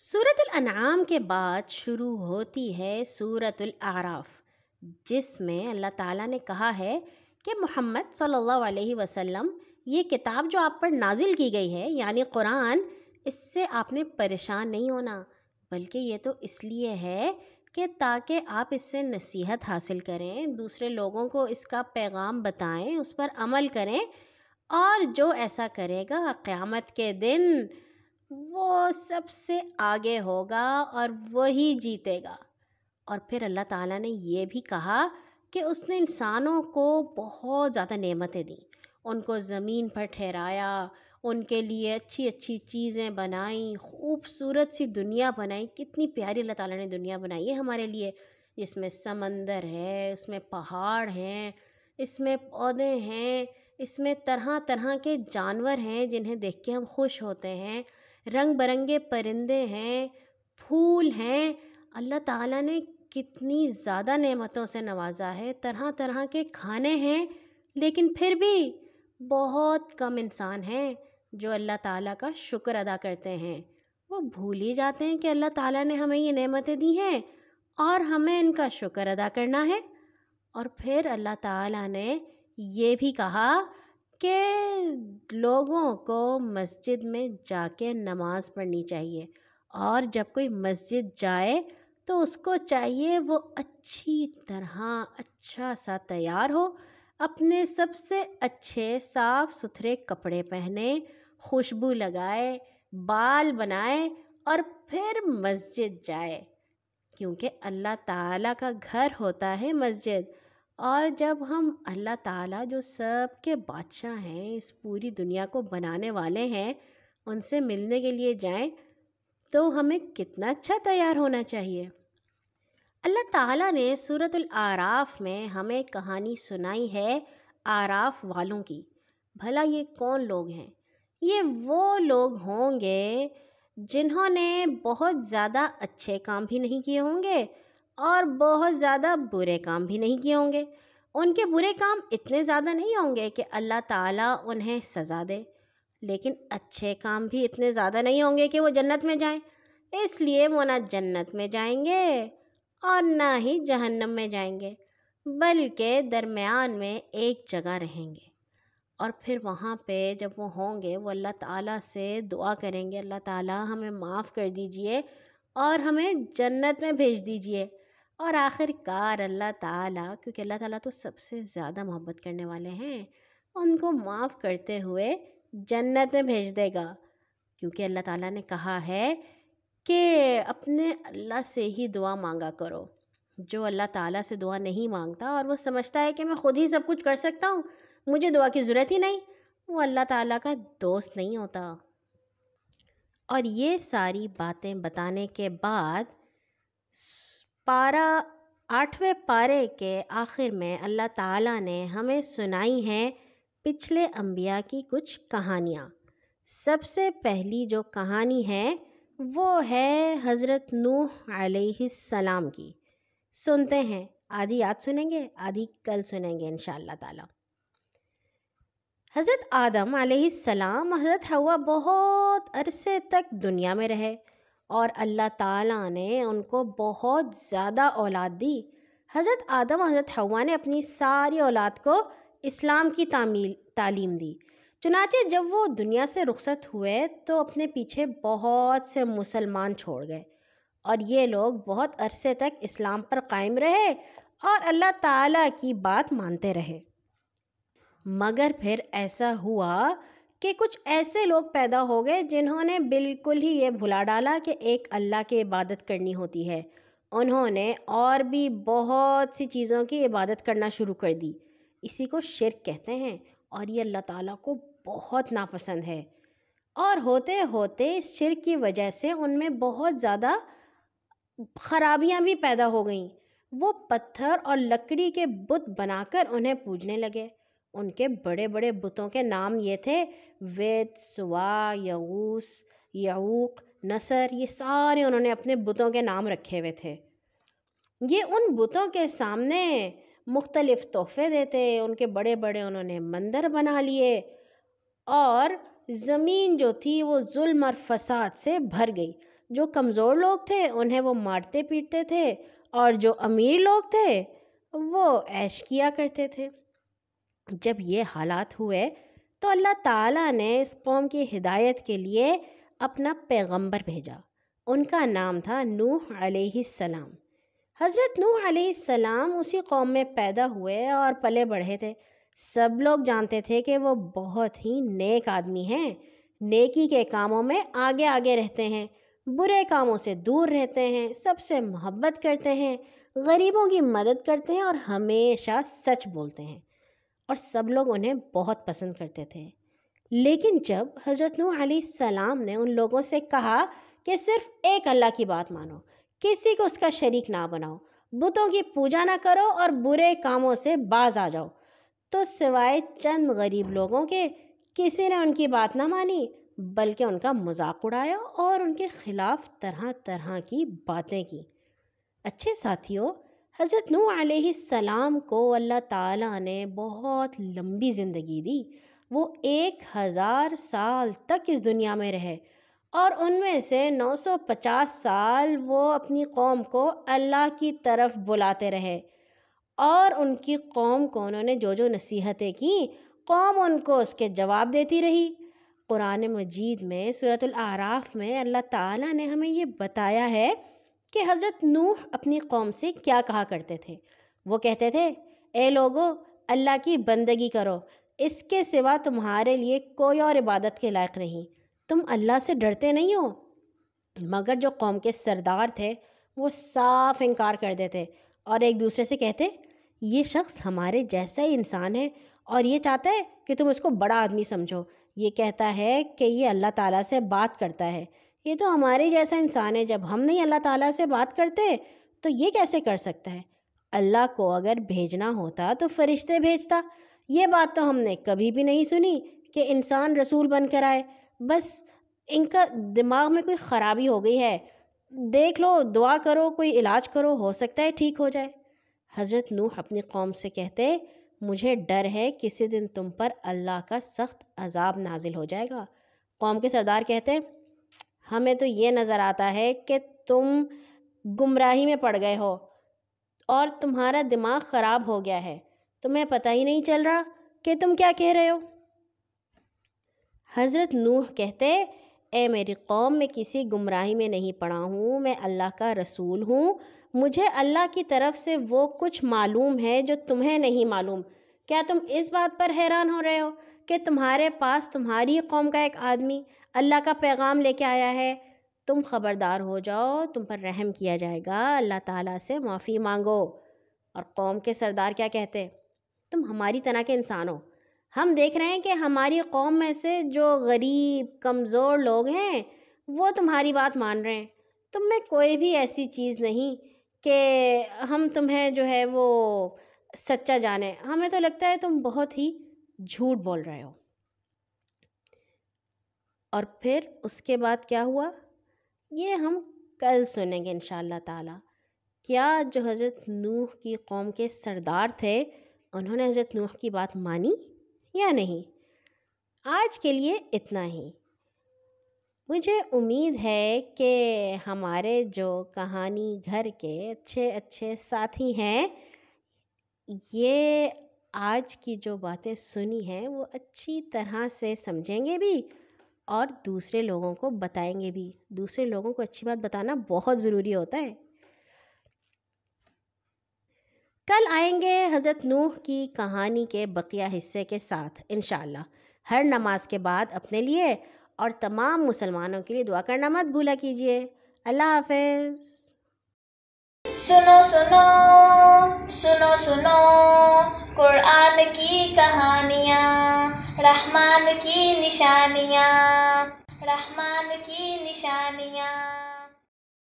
سورۃ الانعام کے بعد شروع ہوتی ہے سورۃ الاعراف، جس میں اللہ تعالیٰ نے کہا ہے کہ محمد صلی اللہ علیہ وسلم، یہ کتاب جو آپ پر نازل کی گئی ہے یعنی قرآن، اس سے آپ نے پریشان نہیں ہونا، بلکہ یہ تو اس لیے ہے کہ تاکہ آپ اس سے نصیحت حاصل کریں، دوسرے لوگوں کو اس کا پیغام بتائیں، اس پر عمل کریں، اور جو ایسا کرے گا قیامت کے دن وہ سب سے آگے ہوگا اور وہی جیتے گا۔ اور پھر اللہ تعالیٰ نے یہ بھی کہا کہ اس نے انسانوں کو بہت زیادہ نعمتیں دیں، ان کو زمین پر ٹھہرایا، ان کے لیے اچھی اچھی چیزیں بنائیں، خوبصورت سی دنیا بنائی۔ کتنی پیاری اللہ تعالیٰ نے دنیا بنائی ہے ہمارے لیے، جس میں سمندر ہے، اس میں پہاڑ ہیں، اس میں پودے ہیں، اس میں طرح طرح کے جانور ہیں جنہیں دیکھ کے ہم خوش ہوتے ہیں، رنگ برنگے پرندے ہیں، پھول ہیں۔ اللہ تعالیٰ نے کتنی زیادہ نعمتوں سے نوازا ہے، طرح طرح کے کھانے ہیں، لیکن پھر بھی بہت کم انسان ہیں جو اللہ تعالیٰ کا شکر ادا کرتے ہیں۔ وہ بھول ہی جاتے ہیں کہ اللہ تعالیٰ نے ہمیں یہ نعمتیں دی ہیں اور ہمیں ان کا شکر ادا کرنا ہے۔ اور پھر اللہ تعالیٰ نے یہ بھی کہا کہ لوگوں کو مسجد میں جا کے نماز پڑھنی چاہیے، اور جب کوئی مسجد جائے تو اس کو چاہیے وہ اچھی طرح اچھا سا تیار ہو، اپنے سب سے اچھے صاف ستھرے کپڑے پہنے، خوشبو لگائے، بال بنائے، اور پھر مسجد جائے، کیونکہ اللہ تعالیٰ کا گھر ہوتا ہے مسجد۔ اور جب ہم اللہ تعالیٰ جو سب کے بادشاہ ہیں، اس پوری دنیا کو بنانے والے ہیں، ان سے ملنے کے لیے جائیں تو ہمیں کتنا اچھا تیار ہونا چاہیے۔ اللہ تعالیٰ نے سورۃ الاعراف میں ہمیں کہانی سنائی ہے اعراف والوں کی۔ بھلا یہ کون لوگ ہیں؟ یہ وہ لوگ ہوں گے جنہوں نے بہت زیادہ اچھے کام بھی نہیں کیے ہوں گے اور بہت زیادہ برے کام بھی نہیں کیے ہوں گے۔ ان کے برے کام اتنے زیادہ نہیں ہوں گے کہ اللہ تعالیٰ انہیں سزا دے، لیکن اچھے کام بھی اتنے زیادہ نہیں ہوں گے کہ وہ جنت میں جائیں، اس لیے وہ نہ جنت میں جائیں گے اور نہ ہی جہنم میں جائیں گے، بلکہ درمیان میں ایک جگہ رہیں گے۔ اور پھر وہاں پہ جب وہ ہوں گے، وہ اللہ تعالیٰ سے دعا کریں گے، اللہ تعالیٰ ہمیں معاف کر دیجئے اور ہمیں جنت میں بھیج دیجئے۔ اور آخر کار اللہ تعالیٰ، کیونکہ اللہ تعالیٰ تو سب سے زیادہ محبت کرنے والے ہیں، ان کو معاف کرتے ہوئے جنت میں بھیج دے گا، کیونکہ اللہ تعالیٰ نے کہا ہے کہ اپنے اللہ سے ہی دعا مانگا کرو۔ جو اللہ تعالیٰ سے دعا نہیں مانگتا اور وہ سمجھتا ہے کہ میں خود ہی سب کچھ کر سکتا ہوں، مجھے دعا کی ضرورت ہی نہیں، وہ اللہ تعالیٰ کا دوست نہیں ہوتا۔ اور یہ ساری باتیں بتانے کے بعد پارہ 8ویں پارے کے آخر میں اللہ تعالیٰ نے ہمیں سنائی ہیں پچھلے انبیاء کی کچھ کہانیاں۔ سب سے پہلی جو کہانی ہے وہ ہے حضرت نوح علیہ السلام کی۔ سنتے ہیں، آدھی یاد سنیں گے، آدھی کل سنیں گے انشاءاللہ تعالی۔ حضرت آدم علیہ السلام، حضرت حوا بہت عرصے تک دنیا میں رہے اور اللہ تعالیٰ نے ان کو بہت زیادہ اولاد دی۔ حضرت آدم اور حضرت حوا نے اپنی ساری اولاد کو اسلام کی تعلیم دی۔ چنانچہ جب وہ دنیا سے رخصت ہوئے تو اپنے پیچھے بہت سے مسلمان چھوڑ گئے، اور یہ لوگ بہت عرصے تک اسلام پر قائم رہے اور اللہ تعالیٰ کی بات مانتے رہے۔ مگر پھر ایسا ہوا کہ کچھ ایسے لوگ پیدا ہو گئے جنہوں نے بالکل ہی یہ بھلا ڈالا کہ ایک اللہ کی عبادت کرنی ہوتی ہے۔ انہوں نے اور بھی بہت سی چیزوں کی عبادت کرنا شروع کر دی۔ اسی کو شرک کہتے ہیں، اور یہ اللہ تعالیٰ کو بہت ناپسند ہے۔ اور ہوتے ہوتے اس شرک کی وجہ سے ان میں بہت زیادہ خرابیاں بھی پیدا ہو گئیں۔ وہ پتھر اور لکڑی کے بت بنا کر انہیں پوجنے لگے۔ ان کے بڑے بڑے بتوں کے نام یہ تھے: وید، سوا، یغوث، یعوق، نصر۔ یہ سارے انہوں نے اپنے بتوں کے نام رکھے ہوئے تھے۔ یہ ان بتوں کے سامنے مختلف تحفے دیتے، ان کے بڑے بڑے انہوں نے مندر بنا لیے، اور زمین جو تھی وہ ظلم اور فساد سے بھر گئی۔ جو کمزور لوگ تھے انہیں وہ مارتے پیٹتے تھے، اور جو امیر لوگ تھے وہ عیش کیا کرتے تھے۔ جب یہ حالات ہوئے تو اللہ تعالیٰ نے اس قوم کی ہدایت کے لیے اپنا پیغمبر بھیجا۔ ان کا نام تھا نوح علیہ السلام۔ حضرت نوح علیہ السلام اسی قوم میں پیدا ہوئے اور پلے بڑھے تھے۔ سب لوگ جانتے تھے کہ وہ بہت ہی نیک آدمی ہیں، نیکی کے کاموں میں آگے آگے رہتے ہیں، برے کاموں سے دور رہتے ہیں، سب سے محبت کرتے ہیں، غریبوں کی مدد کرتے ہیں اور ہمیشہ سچ بولتے ہیں، اور سب لوگ انہیں بہت پسند کرتے تھے۔ لیکن جب حضرت نوح علیہ السلام نے ان لوگوں سے کہا کہ صرف ایک اللہ کی بات مانو، کسی کو اس کا شریک نہ بناؤ، بتوں کی پوجا نہ کرو اور برے کاموں سے باز آ جاؤ، تو سوائے چند غریب لوگوں کے کسی نے ان کی بات نہ مانی، بلکہ ان کا مذاق اڑایا اور ان کے خلاف طرح طرح کی باتیں کی۔ اچھے ساتھیوں، حضرت نوح علیہ السلام کو اللہ تعالیٰ نے بہت لمبی زندگی دی۔ وہ 1000 سال تک اس دنیا میں رہے، اور ان میں سے 950 سال وہ اپنی قوم کو اللہ کی طرف بلاتے رہے، اور ان کی قوم کو انہوں نے جو جو نصیحتیں کیں، قوم ان کو اس کے جواب دیتی رہی۔ قرآن مجید میں سورۃ الاعراف میں اللہ تعالیٰ نے ہمیں یہ بتایا ہے کہ حضرت نوح اپنی قوم سے کیا کہا کرتے تھے۔ وہ کہتے تھے، اے لوگو، اللہ کی بندگی کرو، اس کے سوا تمہارے لیے کوئی اور عبادت کے لائق نہیں۔ تم اللہ سے ڈرتے نہیں ہو؟ مگر جو قوم کے سردار تھے وہ صاف انکار کر دیتے اور ایک دوسرے سے کہتے، یہ شخص ہمارے جیسا ہی انسان ہے اور یہ چاہتا ہے کہ تم اس کو بڑا آدمی سمجھو۔ یہ کہتا ہے کہ یہ اللہ تعالیٰ سے بات کرتا ہے۔ یہ تو ہمارے جیسا انسان ہے، جب ہم نہیں اللہ تعالیٰ سے بات کرتے تو یہ کیسے کر سکتا ہے؟ اللہ کو اگر بھیجنا ہوتا تو فرشتے بھیجتا۔ یہ بات تو ہم نے کبھی بھی نہیں سنی کہ انسان رسول بن کر آئے۔ بس ان کا دماغ میں کوئی خرابی ہو گئی ہے، دیکھ لو، دعا کرو، کوئی علاج کرو، ہو سکتا ہے ٹھیک ہو جائے۔ حضرت نوح اپنی قوم سے کہتے، مجھے ڈر ہے کسی دن تم پر اللہ کا سخت عذاب نازل ہو جائے گا۔ قوم کے سردار کہتے، ہمیں تو یہ نظر آتا ہے کہ تم گمراہی میں پڑ گئے ہو اور تمہارا دماغ خراب ہو گیا ہے، تمہیں پتہ ہی نہیں چل رہا کہ تم کیا کہہ رہے ہو۔ حضرت نوح کہتے، اے میری قوم، میں کسی گمراہی میں نہیں پڑا ہوں، میں اللہ کا رسول ہوں، مجھے اللہ کی طرف سے وہ کچھ معلوم ہے جو تمہیں نہیں معلوم۔ کیا تم اس بات پر حیران ہو رہے ہو کہ تمہارے پاس تمہاری قوم کا ایک آدمی اللہ کا پیغام لے کے آیا ہے؟ تم خبردار ہو جاؤ، تم پر رحم کیا جائے گا، اللہ تعالیٰ سے معافی مانگو۔ اور قوم کے سردار کیا کہتے، تم ہماری طرح کے انسان ہو، ہم دیکھ رہے ہیں کہ ہماری قوم میں سے جو غریب کمزور لوگ ہیں وہ تمہاری بات مان رہے ہیں، تم میں کوئی بھی ایسی چیز نہیں کہ ہم تمہیں جو ہے وہ سچا جانیں، ہمیں تو لگتا ہے تم بہت ہی جھوٹ بول رہے ہو۔ اور پھر اس کے بعد کیا ہوا یہ ہم کل سنیں گے انشاءاللہ تعالی۔ کیا جو حضرت نوح کی قوم کے سردار تھے انہوں نے حضرت نوح کی بات مانی یا نہیں؟ آج کے لیے اتنا ہی۔ مجھے امید ہے کہ ہمارے جو کہانی گھر کے اچھے اچھے ساتھی ہیں یہ آج کی جو باتیں سنی ہیں وہ اچھی طرح سے سمجھیں گے بھی اور دوسرے لوگوں کو بتائیں گے بھی۔ دوسرے لوگوں کو اچھی بات بتانا بہت ضروری ہوتا ہے۔ کل آئیں گے حضرت نوح کی کہانی کے بقیہ حصے کے ساتھ انشاءاللہ۔ ہر نماز کے بعد اپنے لیے اور تمام مسلمانوں کے لیے دعا کرنا مت بھولا کیجیے۔ اللہ حافظ۔ سنو سنو سنو سنو قرآن کی کہانیاں، رحمان کی نشانیاں، رحمان کی نشانیاں۔